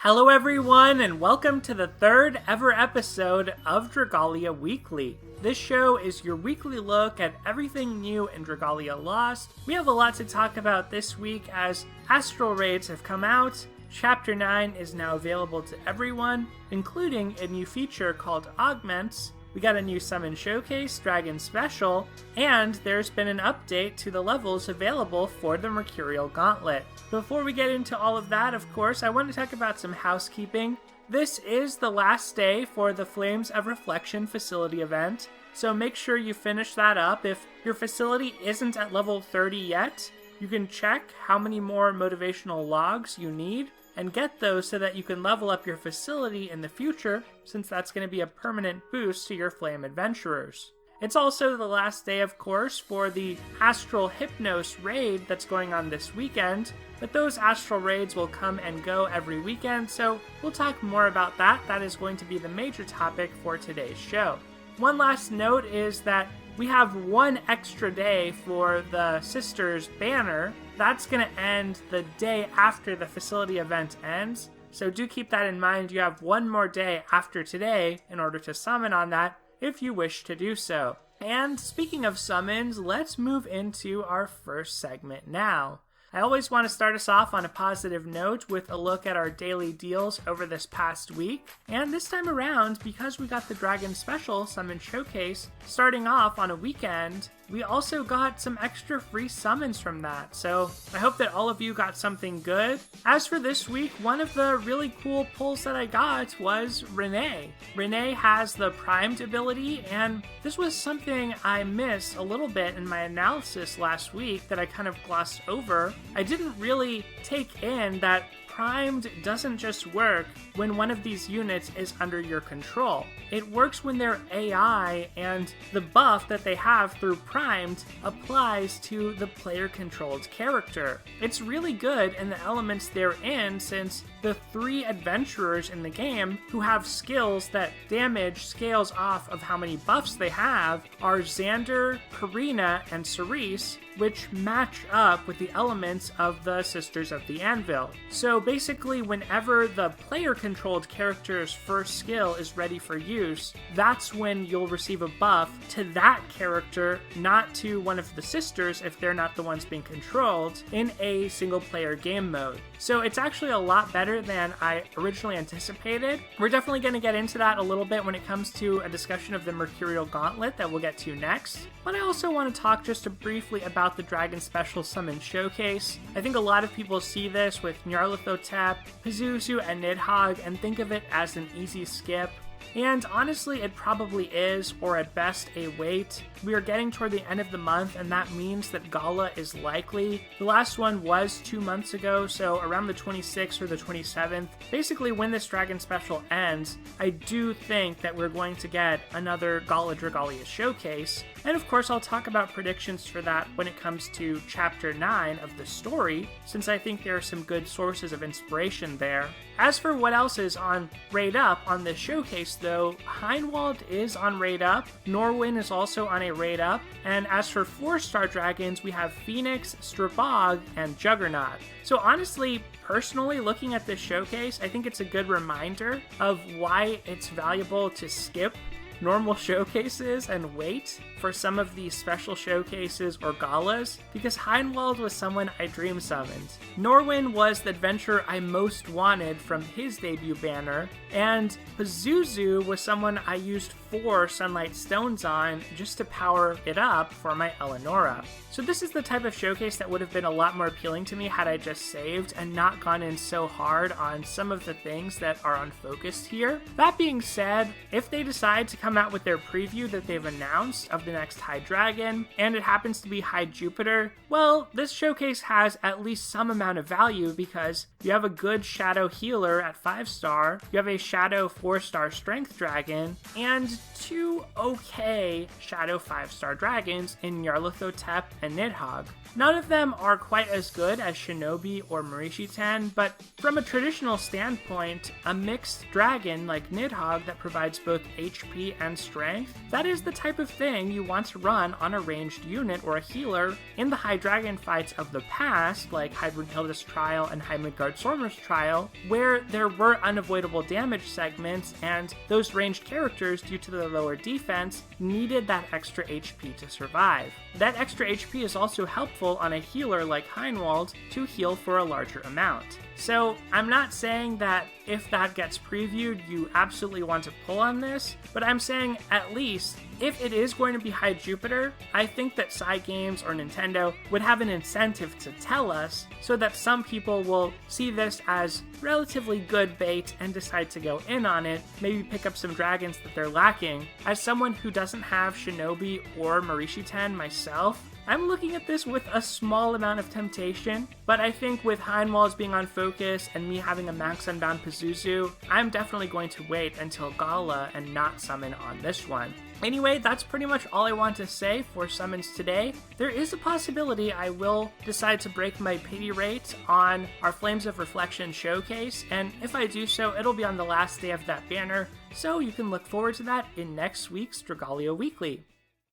Hello everyone, and welcome to the third ever episode of Dragalia Weekly. This show is your weekly look at everything new in Dragalia Lost. We have a lot to talk about this week as Astral Raids have come out. Chapter 9 is now available to everyone, including a new feature called Augments. We got a new Summon Showcase, Dragon Special, and there's been an update to the levels available for the Mercurial Gauntlet. Before we get into all of that, of course, I want to talk about some housekeeping. This is the last day for the Flames of Reflection facility event, so make sure you finish that up. If your facility isn't at level 30 yet, you can check how many more motivational logs you need and get those so that you can level up your facility in the future, since that's going to be a permanent boost to your Flame Adventurers. It's also the last day, of course, for the Astral Hypnos raid that's going on this weekend, but those Astral Raids will come and go every weekend, so we'll talk more about that. That is going to be the major topic for today's show. One last note is that we have one extra day for the Sisters banner. That's going to end the day after the facility event ends, so do keep that in mind. You have one more day after today in order to summon on that if you wish to do so. And speaking of summons, let's move into our first segment now. I always want to start us off on a positive note with a look at our daily deals over this past week. And this time around, because we got the Dragon Special Summon Showcase starting off on a weekend, we also got some extra free summons from that. So I hope that all of you got something good. As for this week, one of the really cool pulls that I got was Renee. Renee has the primed ability, and this was something I missed a little bit in my analysis last week that I kind of glossed over. I didn't really take in that primed doesn't just work when one of these units is under your control. It works when their AI and the buff that they have through primed applies to the player-controlled character. It's really good in the elements they're in, since the 3 adventurers in the game who have skills that damage scales off of how many buffs they have are Xander, Karina, and Cerise, which match up with the elements of the Sisters of the Anvil. So basically, whenever the player-controlled character's first skill is ready for use, that's when you'll receive a buff to that character, not to one of the sisters if they're not the ones being controlled, in a single-player game mode. So it's actually a lot better than I originally anticipated. We're definitely going to get into that a little bit when it comes to a discussion of the Mercurial Gauntlet that we'll get to next. But I also want to talk just briefly about the Dragon Special Summon Showcase. I think a lot of people see this with Nyarlathotep, Pazuzu, and Nidhogg and think of it as an easy skip. And honestly, it probably is, or at best, a wait. We are getting toward the end of the month, and that means that Gala is likely. The last one was 2 months ago, so around the 26th or the 27th. Basically, when this Dragon Special ends, I do think that we're going to get another Gala Dragalia showcase. And of course, I'll talk about predictions for that when it comes to Chapter 9 of the story, since I think there are some good sources of inspiration there. As for what else is on Raid Up on this showcase, though, Heinwald is on Raid Up, Norwin is also on a Raid Up, and as for 4-star dragons, we have Phoenix, Strabog, and Juggernaut. So honestly, personally, looking at this showcase, I think it's a good reminder of why it's valuable to skip normal showcases and wait for some of these special showcases or galas, because Heinwald was someone I dream summoned. Norwin was the adventurer I most wanted from his debut banner, and Pazuzu was someone I used 4 Sunlight Stones on just to power it up for my Eleonora. So this is the type of showcase that would have been a lot more appealing to me had I just saved and not gone in so hard on some of the things that are unfocused here. That being said, if they decide to come out with their preview that they've announced of the next High Dragon, and it happens to be High Jupiter, well, this showcase has at least some amount of value because you have a good Shadow Healer at 5-star, you have a Shadow 4-star Strength Dragon, and 2 okay Shadow 5-star dragons in Nyarlathotep and Nidhogg. None of them are quite as good as Shinobi or Marishitan, but from a traditional standpoint, a mixed dragon like Nidhogg that provides both HP and strength, that is the type of thing you want to run on a ranged unit or a healer in the high dragon fights of the past, like Brunhilde's Trial and Heimgard Sormer's Trial, where there were unavoidable damage segments, and those ranged characters, due to their lower defense, needed that extra HP to survive. That extra HP is also helpful on a healer like Heinwald to heal for a larger amount. So I'm not saying that if that gets previewed, you absolutely want to pull on this, but I'm saying at least if it is going to be High Jupiter, I think that Cygames or Nintendo would have an incentive to tell us so that some people will see this as relatively good bait and decide to go in on it, maybe pick up some dragons that they're lacking. As someone who doesn't have Shinobi or Marishiten myself, I'm looking at this with a small amount of temptation, but I think with Heinwalds being on focus and me having a max unbound Pazuzu, I'm definitely going to wait until Gala and not summon on this one. Anyway, that's pretty much all I want to say for summons today. There is a possibility I will decide to break my pity rate on our Flames of Reflection showcase, and if I do so, it'll be on the last day of that banner, so you can look forward to that in next week's Dragalia Weekly.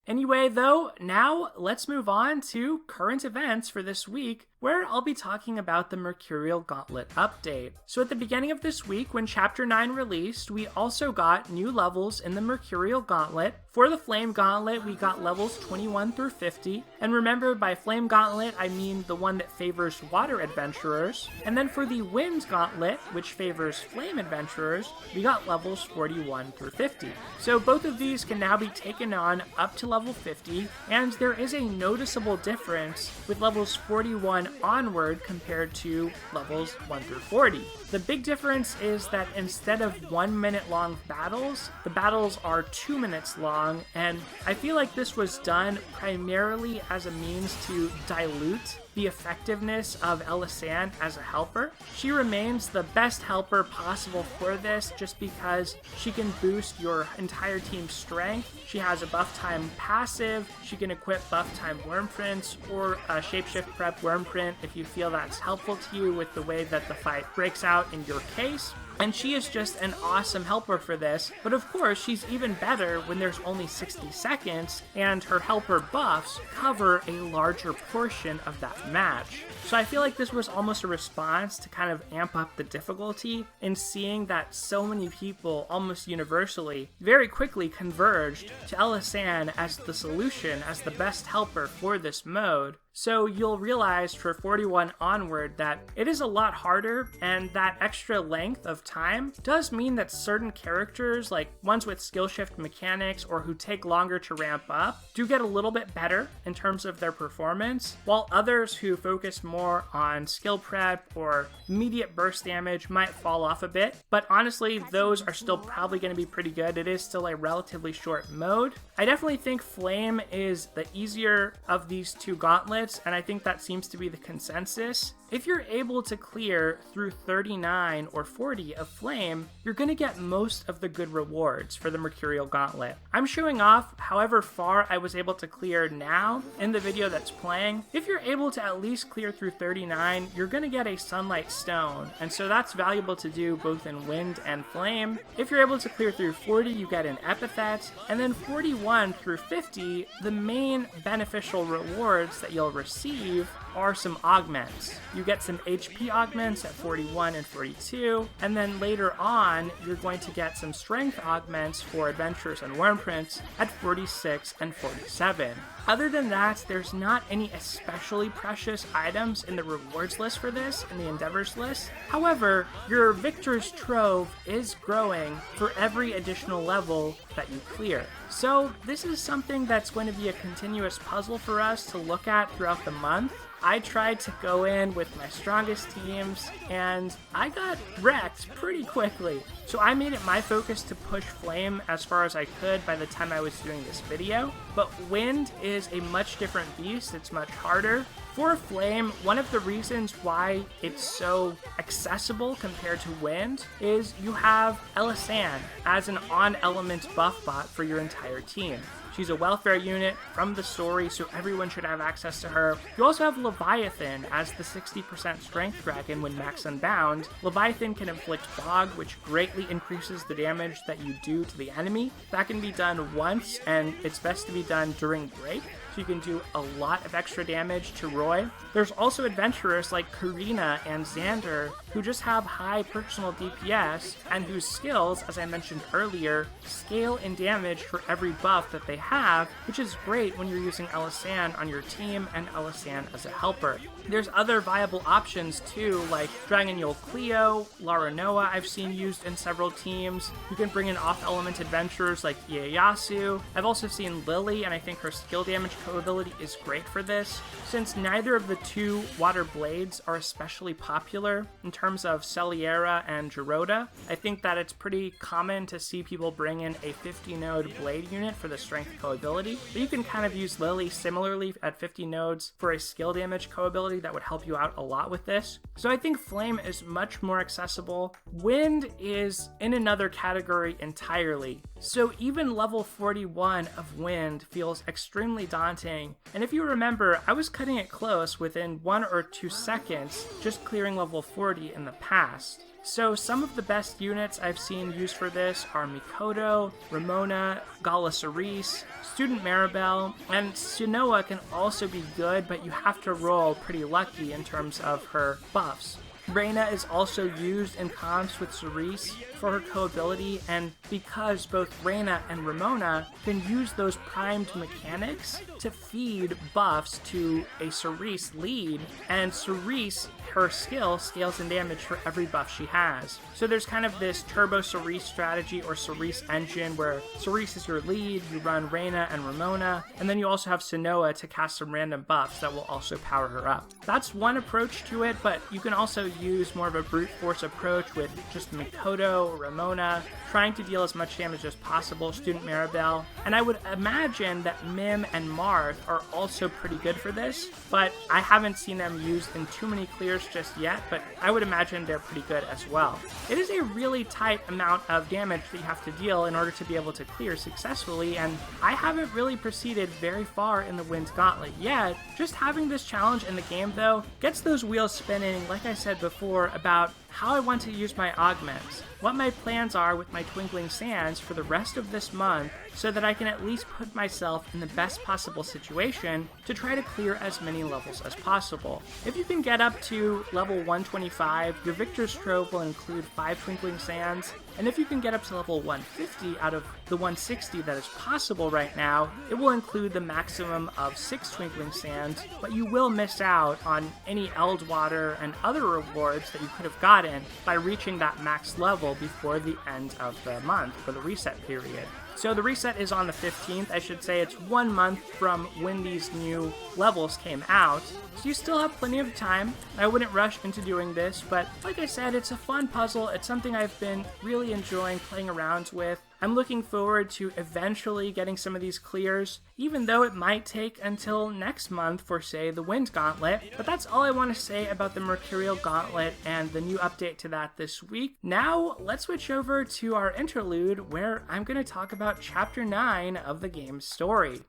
Anyway, though, now let's move on to current events for this week, where I'll be talking about the Mercurial Gauntlet update. So at the beginning of this week, when Chapter 9 released, we also got new levels in the Mercurial Gauntlet. For the Flame Gauntlet, we got levels 21 through 50, and remember, by Flame Gauntlet, I mean the one that favors water adventurers. And then for the Wind Gauntlet, which favors flame adventurers, we got levels 41 through 50. So both of these can now be taken on up to level 50, and there is a noticeable difference with levels 41 onward compared to levels 1 through 40. The big difference is that instead of 1 minute long battles, the battles are 2 minutes long, and I feel like this was done primarily as a means to dilute the effectiveness of Elisanne as a helper. She remains the best helper possible for this just because she can boost your entire team's strength. She has a buff time passive, she can equip buff time Wormprints or a shapeshift prep Wormprint if you feel that's helpful to you with the way that the fight breaks out in your case. And she is just an awesome helper for this, but of course she's even better when there's only 60 seconds and her helper buffs cover a larger portion of that match. So I feel like this was almost a response to kind of amp up the difficulty in seeing that so many people almost universally very quickly converged to Elisanne as the solution, as the best helper for this mode. So you'll realize for 41 onward that it is a lot harder, and that extra length of time does mean that certain characters, like ones with skill shift mechanics or who take longer to ramp up, do get a little bit better in terms of their performance, while others who focus more on skill prep or immediate burst damage might fall off a bit. But honestly, those are still probably going to be pretty good. It is still a relatively short mode. I definitely think Flame is the easier of these two gauntlets, and I think that seems to be the consensus. If you're able to clear through 39 or 40 of Flame, you're going to get most of the good rewards for the Mercurial Gauntlet. I'm showing off however far I was able to clear now in the video that's playing. If you're able to at least clear through 39, you're going to get a Sunlight Stone, and so that's valuable to do both in Wind and Flame. If you're able to clear through 40, you get an Epithet, and then 41 through 50, the main beneficial rewards that you'll receive are some augments. You get some HP augments at 41 and 42, and then later on, you're going to get some strength augments for adventurers and Wormprints at 46 and 47. Other than that, there's not any especially precious items in the rewards list for this, in the endeavors list. However, your Victor's Trove is growing for every additional level that you clear. So this is something that's going to be a continuous puzzle for us to look at throughout the month. I tried to go in with my strongest teams, and I got wrecked pretty quickly. So I made it my focus to push Flame as far as I could by the time I was doing this video. But Wind is a much different beast, it's much harder. For Flame, one of the reasons why it's so accessible compared to Wind is you have Elisanne as an on-element buff bot for your entire team. She's a welfare unit from the story, so everyone should have access to her. You also have Leviathan as the 60% strength dragon when max unbound. Leviathan can inflict Bog, which greatly increases the damage that you do to the enemy. That can be done once, and it's best to be done during break, so you can do a lot of extra damage to Roy. There's also adventurers like Karina and Xander who just have high personal DPS and whose skills, as I mentioned earlier, scale in damage for every buff that they have, which is great when you're using Elisanne on your team and Elisanne as a helper. There's other viable options too, like Dragon Yule Cleo, Lara Noah I've seen used in several teams. You can bring in off-element adventurers like Ieyasu. I've also seen Lily, and I think her skill damage ability is great for this. Since neither of the two water blades are especially popular in terms of Celiera and Geroda, I think that it's pretty common to see people bring in a 50 node blade unit for the strength co-ability, but you can kind of use Lily similarly at 50 nodes for a skill damage co-ability that would help you out a lot with this. So I think Flame is much more accessible. Wind is in another category entirely. So even level 41 of Wind feels extremely daunting. And if you remember, I was cutting it close within 1 or 2 seconds just clearing level 40 in the past. So some of the best units I've seen used for this are Mikoto, Ramona, Gala Cerise, Student Maribel, and Sunoa can also be good, but you have to roll pretty lucky in terms of her buffs. Reyna is also used in comps with Cerise for her co-ability, and because both Reyna and Ramona can use those primed mechanics to feed buffs to a Cerise lead, and Cerise, her skill, scales in damage for every buff she has. So there's kind of this Turbo Cerise strategy or Cerise engine where Cerise is your lead, you run Reyna and Ramona, and then you also have Sunoa to cast some random buffs that will also power her up. That's one approach to it, but you can also use more of a brute force approach with just Mikoto, Ramona, trying to deal as much damage as possible, Student Maribel, and I would imagine that Mim and Marth are also pretty good for this, but I haven't seen them used in too many clears just yet, but I would imagine they're pretty good as well. It is a really tight amount of damage that you have to deal in order to be able to clear successfully, and I haven't really proceeded very far in the Wind Gauntlet yet. Just having this challenge in the game, though, gets those wheels spinning, like I said before, about how I want to use my augments, what my plans are with my Twinkling Sands for the rest of this month, so that I can at least put myself in the best possible situation to try to clear as many levels as possible. If you can get up to level 125, your Victor's Trove will include 5 Twinkling Sands, and if you can get up to level 150 out of the 160 that is possible right now, it will include the maximum of 6 Twinkling Sands, but you will miss out on any Eldwater and other rewards that you could have gotten by reaching that max level before the end of the month for the reset period. So the reset is on the 15th. I should say it's 1 month from when these new levels came out. So you still have plenty of time. I wouldn't rush into doing this, but like I said, it's a fun puzzle. It's something I've been really enjoying playing around with. I'm looking forward to eventually getting some of these clears, even though it might take until next month for, say, the Wind Gauntlet. But that's all I want to say about the Mercurial Gauntlet and the new update to that this week. Now, let's switch over to our interlude, where I'm going to talk about Chapter 9 of the game's story.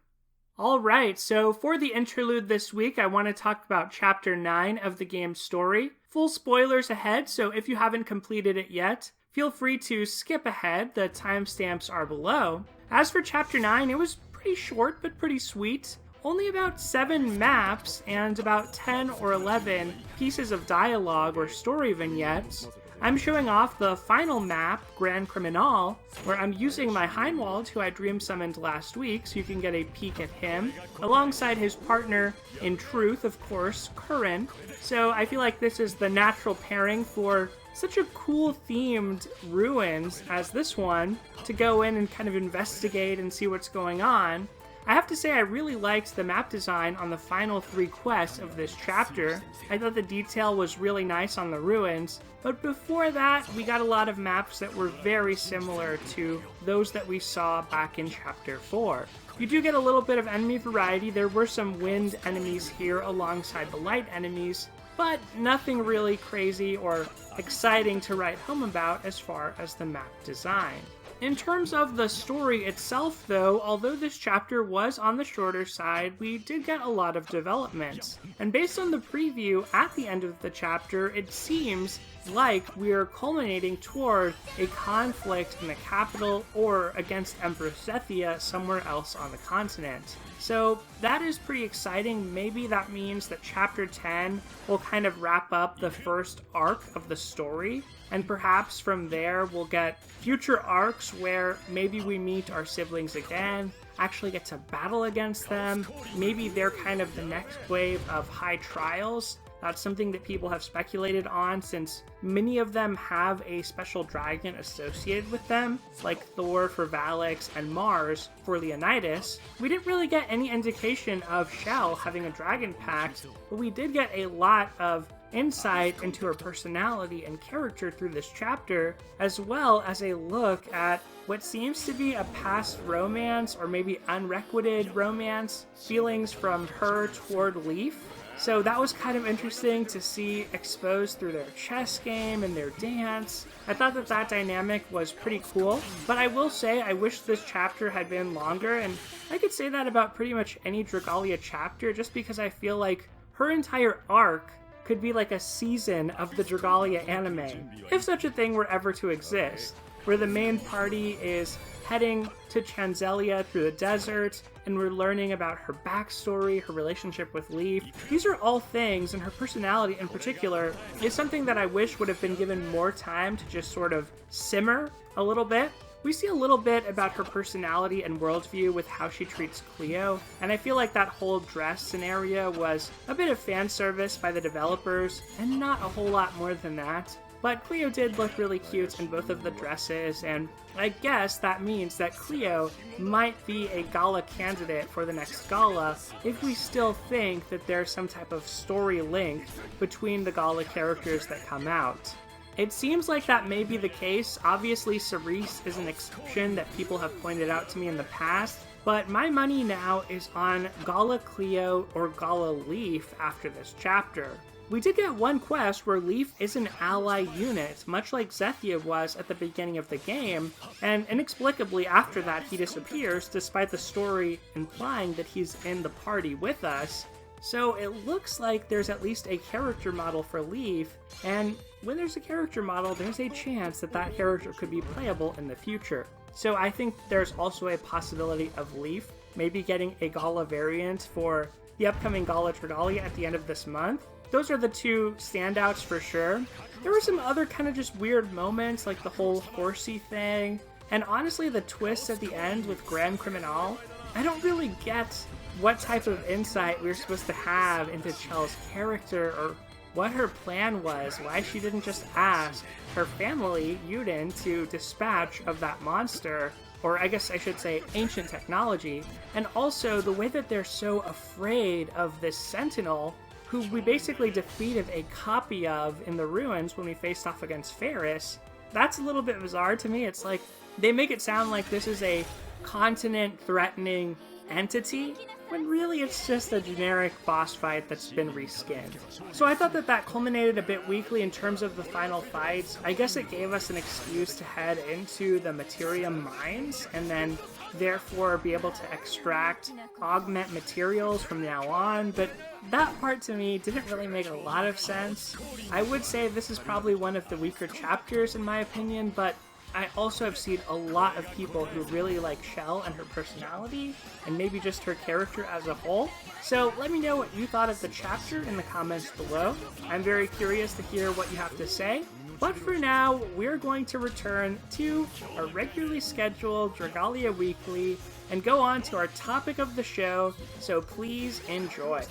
Alright, so for the interlude this week, I want to talk about Chapter 9 of the game's story. Full spoilers ahead, so if you haven't completed it yet, feel free to skip ahead, the timestamps are below. As for Chapter 9, it was pretty short but pretty sweet. Only about 7 maps and about 10 or 11 pieces of dialogue or story vignettes. I'm showing off the final map, Grand Criminal, where I'm using my Heinwald, who I dream summoned last week, so you can get a peek at him, alongside his partner in truth, of course, Curran. So I feel like this is the natural pairing for such a cool themed ruins as this one, to go in and kind of investigate and see what's going on. I have to say I really liked the map design on the final 3 quests of this chapter. I thought the detail was really nice on the ruins, but before that, we got a lot of maps that were very similar to those that we saw back in Chapter 4. You do get a little bit of enemy variety. There were some wind enemies here alongside the light enemies, but nothing really crazy or exciting to write home about as far as the map design. In terms of the story itself, though, although this chapter was on the shorter side, we did get a lot of developments. And based on the preview at the end of the chapter, it seems like we're culminating toward a conflict in the capital or against Empress Zethia somewhere else on the continent. So that is pretty exciting. Maybe that means that Chapter 10 will kind of wrap up the first arc of the story, and perhaps from there we'll get future arcs where maybe we meet our siblings again, actually get to battle against them. Maybe they're kind of the next wave of high trials. That's something that people have speculated on, since many of them have a special dragon associated with them, like Thor for Valix and Mars for Leonidas. We didn't really get any indication of Shell having a dragon pact, but we did get a lot of insight into her personality and character through this chapter, as well as a look at what seems to be a past romance, or maybe unrequited romance, feelings from her toward Leaf. So that was kind of interesting to see exposed through their chess game and their dance. I thought that that dynamic was pretty cool, but I will say I wish this chapter had been longer, and I could say that about pretty much any Dragalia chapter, just because I feel like her entire arc could be like a season of the Dragalia anime, if such a thing were ever to exist, where the main party is heading to Chanzelia through the desert, and we're learning about her backstory, her relationship with Leaf. These are all things, and her personality in particular is something that I wish would have been given more time to just sort of simmer a little bit. We see a little bit about her personality and worldview with how she treats Cleo, and I feel like that whole dress scenario was a bit of fan service by the developers, and not a whole lot more than that. But Cleo did look really cute in both of the dresses, and I guess that means that Cleo might be a gala candidate for the next gala if we still think that there's some type of story link between the gala characters that come out. It seems like that may be the case. Obviously, Cerise is an exception that people have pointed out to me in the past, but my money now is on Gala Cleo or Gala Leaf after this chapter. We did get one quest where Leaf is an ally unit, much like Zethia was at the beginning of the game, and inexplicably after that he disappears, despite the story implying that he's in the party with us. So it looks like there's at least a character model for Leaf, and when there's a character model, there's a chance that that character could be playable in the future. So I think there's also a possibility of Leaf maybe getting a Gala variant for the upcoming Gala Dragalia at the end of this month. Those are the two standouts for sure. There were some other kind of just weird moments, like the whole horsey thing, and honestly the twist at the end with Grand Criminal. I don't really get what type of insight we were supposed to have into Chell's character, or what her plan was, why she didn't just ask her family, Yuden, to dispatch of that monster, or I guess I should say ancient technology, and also the way that they're so afraid of this Sentinel, who we basically defeated a copy of in the ruins when we faced off against Ferris. That's a little bit bizarre to me. It's like, they make it sound like this is a continent-threatening entity, when really it's just a generic boss fight that's been reskinned. So I thought that that culminated a bit weakly in terms of the final fights. I guess it gave us an excuse to head into the Materium mines, and then therefore be able to extract augment materials from now on, but that part to me didn't really make a lot of sense. I would say this is probably one of the weaker chapters in my opinion, but I also have seen a lot of people who really like Shell and her personality, and maybe just her character as a whole. So let me know what you thought of the chapter in the comments below. I'm very curious to hear what you have to say. But for now, we're going to return to our regularly scheduled Dragalia Weekly and go on to our topic of the show, so please enjoy.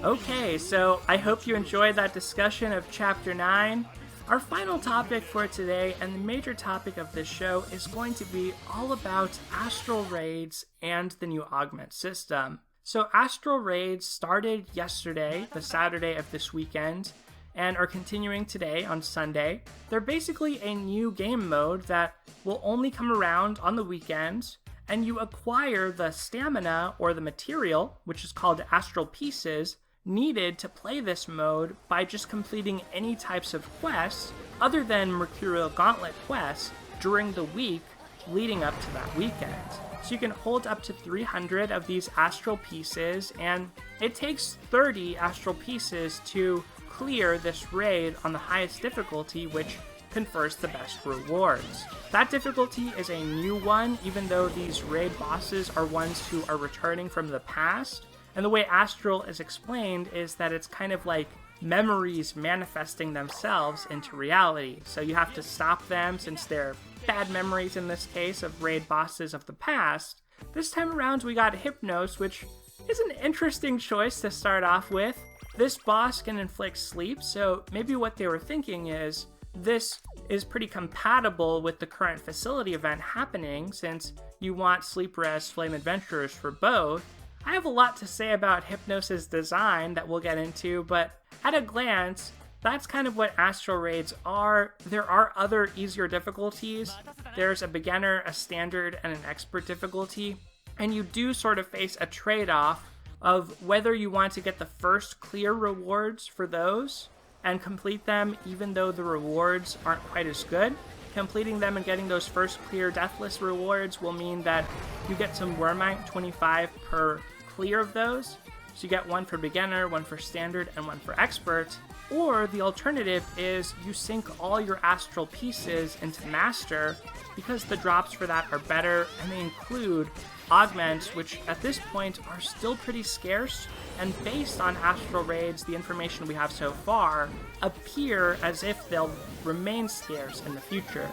Okay, so I hope you enjoyed that discussion of Chapter 9. Our final topic for today, and the major topic of this show, is going to be all about Astral Raids and the new Augment system. So Astral Raids started yesterday, the Saturday of this weekend, and are continuing today on Sunday. They're basically a new game mode that will only come around on the weekends, and you acquire the stamina or the material, which is called Astral Pieces, needed to play this mode by just completing any types of quests other than Mercurial Gauntlet quests during the week leading up to that weekend. So you can hold up to 300 of these Astral Pieces, and it takes 30 Astral Pieces to clear this raid on the highest difficulty, which confers the best rewards. That difficulty is a new one, even though these raid bosses are ones who are returning from the past. And the way Astral is explained is that it's kind of like memories manifesting themselves into reality. So you have to stop them, since they're bad memories in this case of raid bosses of the past. This time around we got Hypnos, which is an interesting choice to start off with. This boss can inflict sleep, so maybe what they were thinking is this is pretty compatible with the current facility event happening, since you want Sleep Res Flame Adventurers for both. I have a lot to say about Hypnos' design that we'll get into, but at a glance, that's kind of what Astral Raids are. There are other easier difficulties. There's a beginner, a standard, and an expert difficulty, and you do sort of face a trade-off of whether you want to get the first clear rewards for those and complete them even though the rewards aren't quite as good. Completing them and getting those first clear deathless rewards will mean that you get some Wormite 25 per clear of those. So you get one for beginner, one for standard, and one for expert. Or the alternative is you sink all your Astral Pieces into master, because the drops for that are better, and they include Augments, which at this point are still pretty scarce, and based on Astral Raids, the information we have so far, appear as if they'll remain scarce in the future.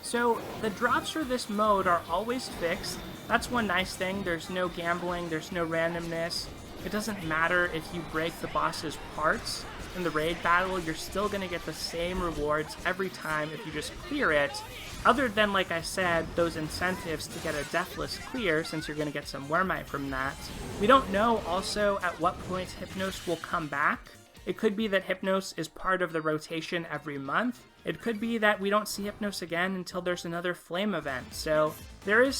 So the drops for this mode are always fixed. That's one nice thing. There's no gambling, there's no randomness. It doesn't matter if you break the boss's parts in the raid battle, you're still going to get the same rewards every time if you just clear it. Other than, like I said, those incentives to get a deathless clear, since you're going to get some Wormite from that. We don't know also at what point Hypnos will come back. It could be that Hypnos is part of the rotation every month. It could be that we don't see Hypnos again until there's another flame event. So there is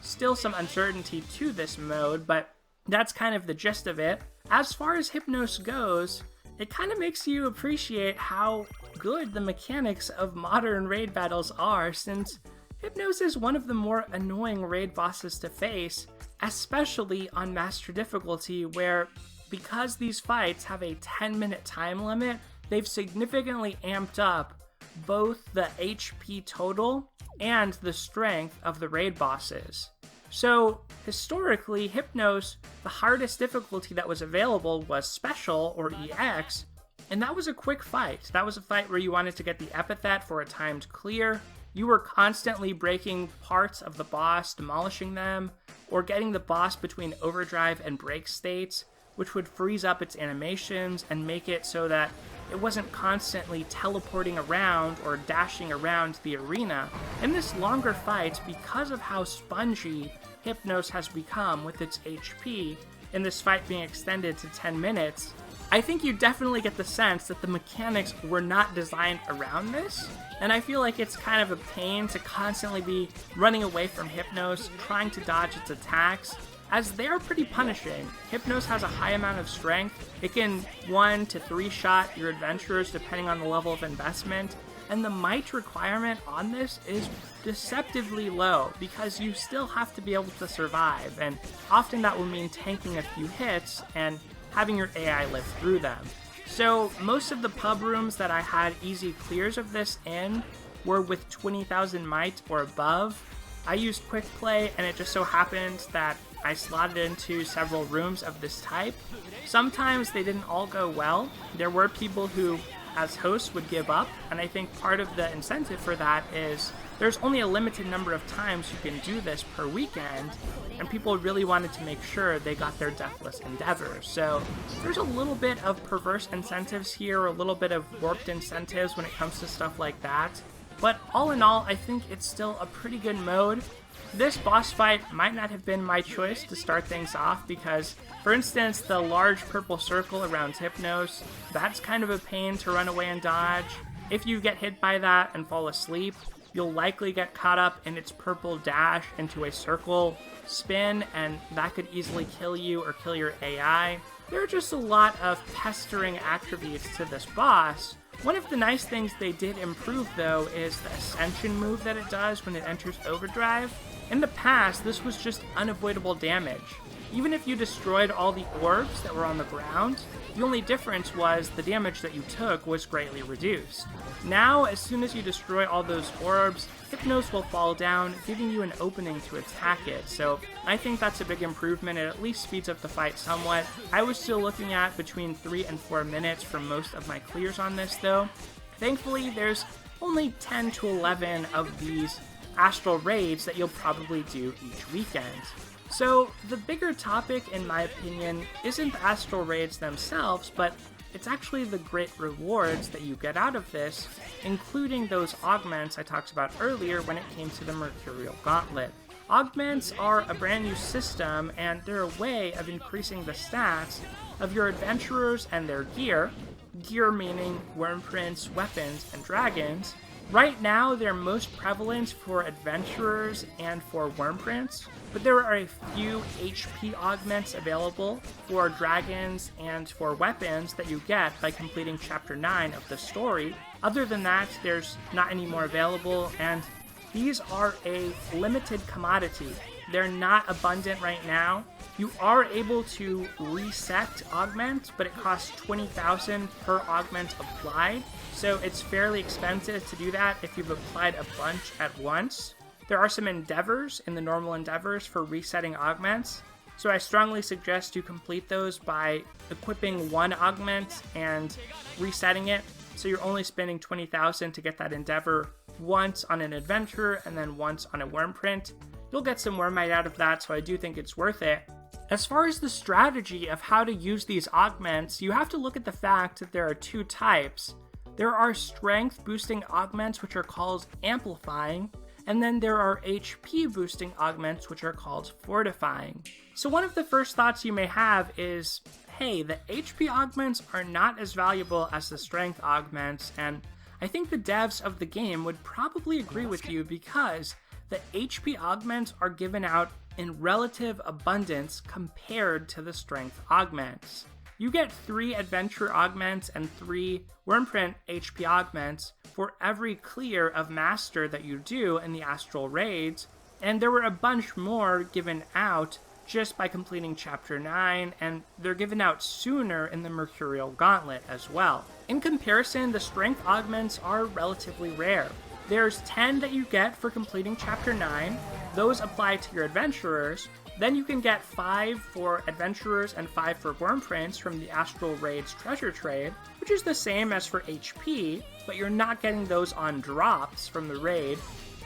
still some uncertainty to this mode, but that's kind of the gist of it. As far as Hypnos goes, it kind of makes you appreciate how good the mechanics of modern raid battles are, since Hypnos is one of the more annoying raid bosses to face, especially on Master difficulty, where because these fights have a 10-minute time limit, they've significantly amped up both the HP total and the strength of the raid bosses. So, historically, Hypnos, the hardest difficulty that was available was Special, or EX, and that was a quick fight. That was a fight where you wanted to get the Epithet for a timed clear. You were constantly breaking parts of the boss, demolishing them, or getting the boss between overdrive and break states, which would freeze up its animations and make it so that it wasn't constantly teleporting around or dashing around the arena. In this longer fight, because of how spongy Hypnos has become with its HP, in this fight being extended to 10 minutes, I think you definitely get the sense that the mechanics were not designed around this, and I feel like it's kind of a pain to constantly be running away from Hypnos, trying to dodge its attacks, as they are pretty punishing. Hypnos has a high amount of strength. It can 1 to 3 shot your adventurers depending on the level of investment, and the might requirement on this is deceptively low because you still have to be able to survive, and often that will mean tanking a few hits and having your AI live through them. So most of the pub rooms that I had easy clears of this in were with 20,000 might or above. I used quick play, and it just so happened that I slotted into several rooms of this type. Sometimes they didn't all go well. There were people who as hosts would give up, and I think part of the incentive for that is there's only a limited number of times you can do this per weekend, and people really wanted to make sure they got their Deathless Endeavors. So there's a little bit of perverse incentives here, a little bit of warped incentives when it comes to stuff like that. But all in all, I think it's still a pretty good mode. This boss fight might not have been my choice to start things off because, for instance, the large purple circle around Hypnos, that's kind of a pain to run away and dodge. If you get hit by that and fall asleep, you'll likely get caught up in its purple dash into a circle spin, and that could easily kill you or kill your AI. There are just a lot of pestering attributes to this boss. One of the nice things they did improve, though, is the Ascension move that it does when it enters Overdrive. In the past, this was just unavoidable damage. Even if you destroyed all the orbs that were on the ground, the only difference was the damage that you took was greatly reduced. Now, as soon as you destroy all those orbs, Hypnos will fall down, giving you an opening to attack it, so I think that's a big improvement. It at least speeds up the fight somewhat. I was still looking at between 3 and 4 minutes for most of my clears on this, though. Thankfully, there's only 10 to 11 of these Astral Raids that you'll probably do each weekend. So the bigger topic, in my opinion, isn't the Astral Raids themselves, but it's actually the great rewards that you get out of this, including those augments I talked about earlier when it came to the Mercurial Gauntlet. Augments are a brand new system, and they're a way of increasing the stats of your adventurers and their gear. Gear meaning Wyrmprints, weapons, and dragons. Right now, they're most prevalent for adventurers and for Wyrmprints, but there are a few HP augments available for dragons and for weapons that you get by completing Chapter 9 of the story. Other than that, there's not any more available, and these are a limited commodity. They're not abundant right now. You are able to reset augments, but it costs 20,000 per augment applied, so it's fairly expensive to do that if you've applied a bunch at once. There are some endeavors in the normal endeavors for resetting augments, so I strongly suggest you complete those by equipping one augment and resetting it, so you're only spending 20,000 to get that endeavor once on an adventure and then once on a Wyrmprint. You'll get some Wyrmite out of that, so I do think it's worth it. As far as the strategy of how to use these augments, you have to look at the fact that there are two types. There are strength boosting augments, which are called amplifying, and then there are HP boosting augments, which are called fortifying. So one of the first thoughts you may have is, hey, the HP augments are not as valuable as the strength augments, and I think the devs of the game would probably agree with you because the HP augments are given out in relative abundance compared to the strength augments. You get 3 adventure augments and 3 Wyrmprint HP augments for every clear of Master that you do in the Astral Raids, and there were a bunch more given out just by completing Chapter 9, and they're given out sooner in the Mercurial Gauntlet as well. In comparison, the strength augments are relatively rare. There's 10 that you get for completing Chapter 9, those apply to your adventurers. Then you can get 5 for adventurers and 5 for Wyrmprints from the Astral Raids treasure trade, which is the same as for HP, but you're not getting those on drops from the raid.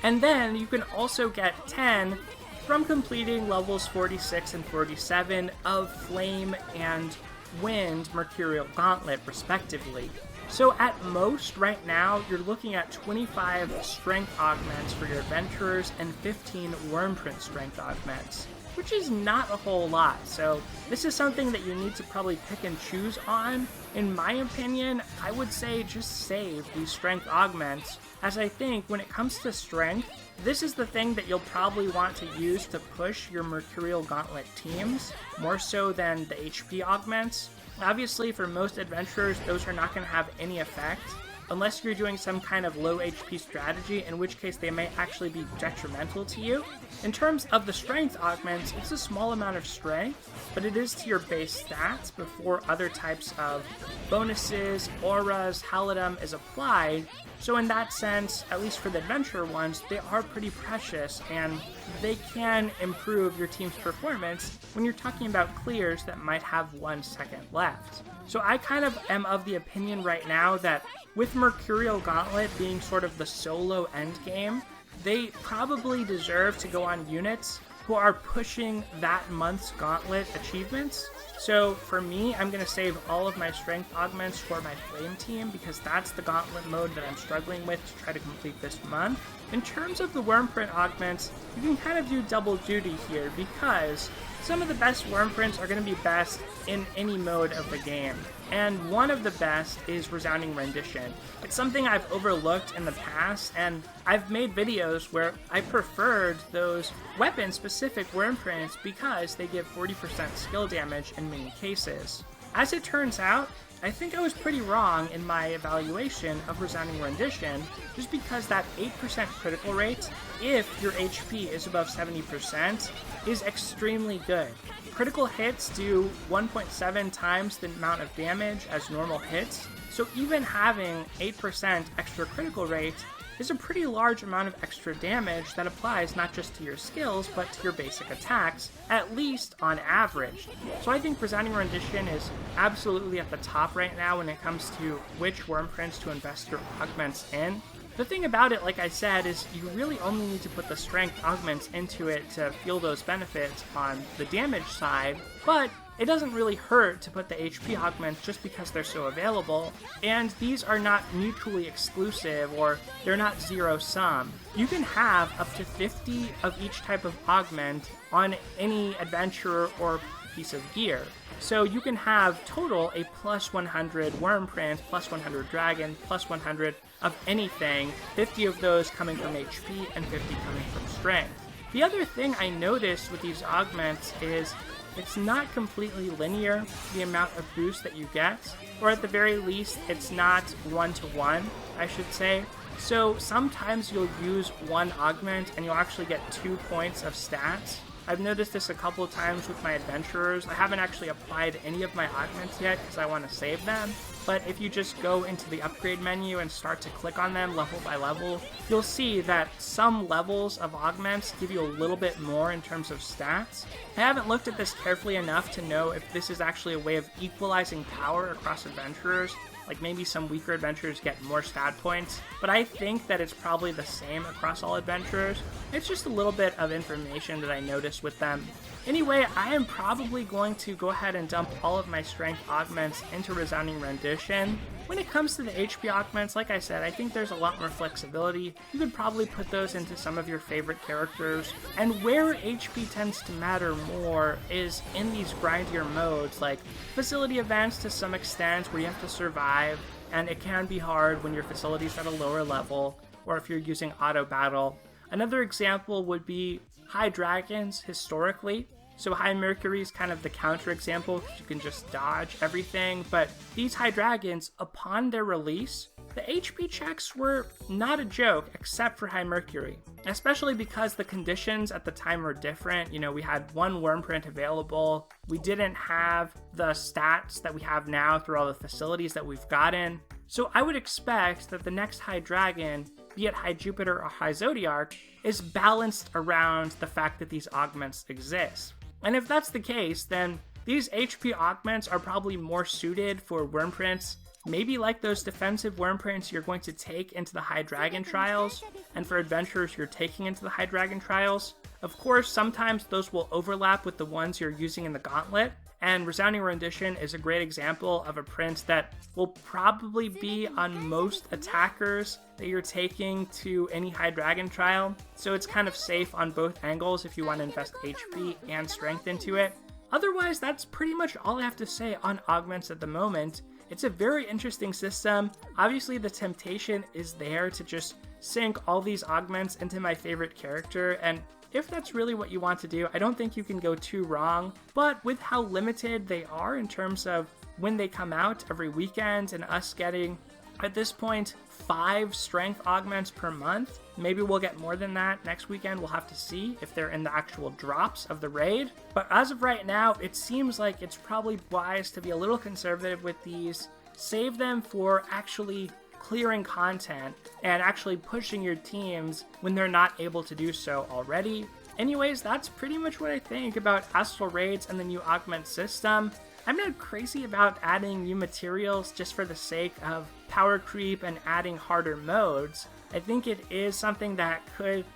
And then you can also get 10 from completing levels 46 and 47 of Flame and Wind Mercurial Gauntlet, respectively. So at most, right now, you're looking at 25 strength augments for your adventurers and 15 Wyrmprint strength augments, which is not a whole lot. So this is something that you need to probably pick and choose on. In my opinion, I would say just save these strength augments, as I think when it comes to strength, this is the thing that you'll probably want to use to push your Mercurial Gauntlet teams, more so than the HP augments. Obviously, for most adventurers, those are not going to have any effect, unless you're doing some kind of low HP strategy, in which case they may actually be detrimental to you. In terms of the strength augments, it's a small amount of strength, but it is to your base stats before other types of bonuses, auras, halidom is applied. So in that sense, at least for the adventure ones, they are pretty precious, and they can improve your team's performance when you're talking about clears that might have 1 second left. So I kind of am of the opinion right now that with Mercurial Gauntlet being sort of the solo endgame, they probably deserve to go on units who are pushing that month's Gauntlet achievements. So for me, I'm going to save all of my strength augments for my flame team because that's the Gauntlet mode that I'm struggling with to try to complete this month. In terms of the Wyrmprint augments, you can kind of do double duty here because some of the best Wyrmprints are going to be best in any mode of the game. And one of the best is Resounding Rendition. It's something I've overlooked in the past, and I've made videos where I preferred those weapon-specific Wyrmprints because they give 40% skill damage in many cases. As it turns out, I think I was pretty wrong in my evaluation of Resounding Rendition, just because that 8% critical rate, if your HP is above 70%, is extremely good. Critical hits do 1.7 times the amount of damage as normal hits, so even having 8% extra critical rate is a pretty large amount of extra damage that applies not just to your skills, but to your basic attacks, at least on average. So I think Resounding Rendition is absolutely at the top right now when it comes to which Wyrmprints to invest your augments in. The thing about it, like I said, is you really only need to put the strength augments into it to feel those benefits on the damage side, but it doesn't really hurt to put the HP augments just because they're so available, and these are not mutually exclusive or they're not zero-sum. You can have up to 50 of each type of augment on any adventurer or piece of gear. So you can have total a plus 100 Wyrmprint, plus 100 Dragon, plus 100 of anything, 50 of those coming from HP and 50 coming from Strength. The other thing I noticed with these augments is it's not completely linear, the amount of boost that you get, or at the very least, it's not one-to-one, I should say. So sometimes you'll use one augment and you'll actually get 2 points of stats. I've noticed this a couple of times with my adventurers. I haven't actually applied any of my augments yet because I want to save them. But if you just go into the upgrade menu and start to click on them level by level, you'll see that some levels of augments give you a little bit more in terms of stats. I haven't looked at this carefully enough to know if this is actually a way of equalizing power across adventurers. Like maybe some weaker adventurers get more stat points, but I think that it's probably the same across all adventurers. It's just a little bit of information that I noticed with them. Anyway, I am probably going to go ahead and dump all of my strength augments into Resounding Rendition. When it comes to the HP augments, like I said, I think there's a lot more flexibility. You could probably put those into some of your favorite characters. And where HP tends to matter more is in these grindier modes, like facility events to some extent where you have to survive, and it can be hard when your facility's at a lower level, or if you're using auto battle. Another example would be high dragons historically. So High Mercury is kind of the counter example because you can just dodge everything, but these High Dragons, upon their release, the HP checks were not a joke except for High Mercury, especially because the conditions at the time were different. You know, we had one Wyrmprint available, we didn't have the stats that we have now through all the facilities that we've gotten, so I would expect that the next High Dragon, be it High Jupiter or High Zodiac, is balanced around the fact that these augments exist. And if that's the case, then these HP augments are probably more suited for Wyrmprints, maybe like those defensive Wyrmprints you're going to take into the High Dragon Trials, and for adventurers you're taking into the High Dragon Trials. Of course, sometimes those will overlap with the ones you're using in the Gauntlet, and Resounding Rendition is a great example of a print that will probably be on most attackers that you're taking to any High Dragon Trial, so it's kind of safe on both angles if you want to invest HP and strength into it. Otherwise, that's pretty much all I have to say on augments at the moment. It's a very interesting system. Obviously, the temptation is there to just sink all these augments into my favorite character, and if that's really what you want to do, I don't think you can go too wrong. But with how limited they are in terms of when they come out every weekend and us getting, at this point, 5 strength augments per month, maybe we'll get more than that next weekend. We'll have to see if they're in the actual drops of the raid. But as of right now, it seems like it's probably wise to be a little conservative with these. Save them for actually clearing content and actually pushing your teams when they're not able to do so already. Anyways, that's pretty much what I think about Astral Raids and the new augment system. I'm not crazy about adding new materials just for the sake of power creep and adding harder modes. I think it is something that could,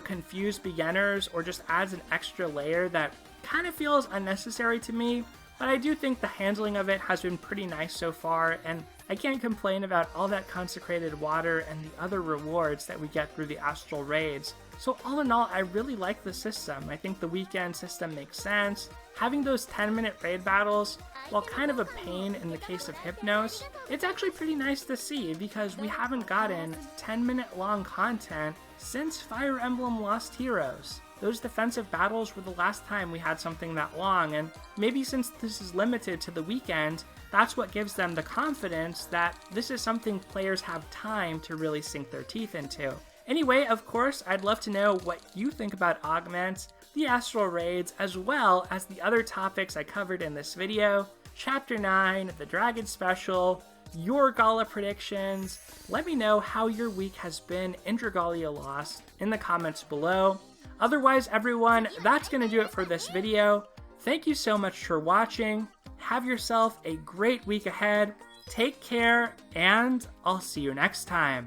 confuse beginners or just adds an extra layer that kind of feels unnecessary to me. But I do think the handling of it has been pretty nice so far, and I can't complain about all that consecrated water and the other rewards that we get through the Astral Raids. So all in all, I really like the system. I think the weekend system makes sense. Having those 10-minute raid battles, while kind of a pain in the case of Hypnos, it's actually pretty nice to see because we haven't gotten 10-minute long content since Fire Emblem Lost Heroes. Those defensive battles were the last time we had something that long, and maybe since this is limited to the weekend, that's what gives them the confidence that this is something players have time to really sink their teeth into. Anyway, of course, I'd love to know what you think about Augments, the Astral Raids, as well as the other topics I covered in this video, Chapter 9, the Dragon Special, your Gala predictions. Let me know how your week has been in Dragalia Lost in the comments below. Otherwise, everyone, that's going to do it for this video. Thank you so much for watching. Have yourself a great week ahead. Take care, and I'll see you next time.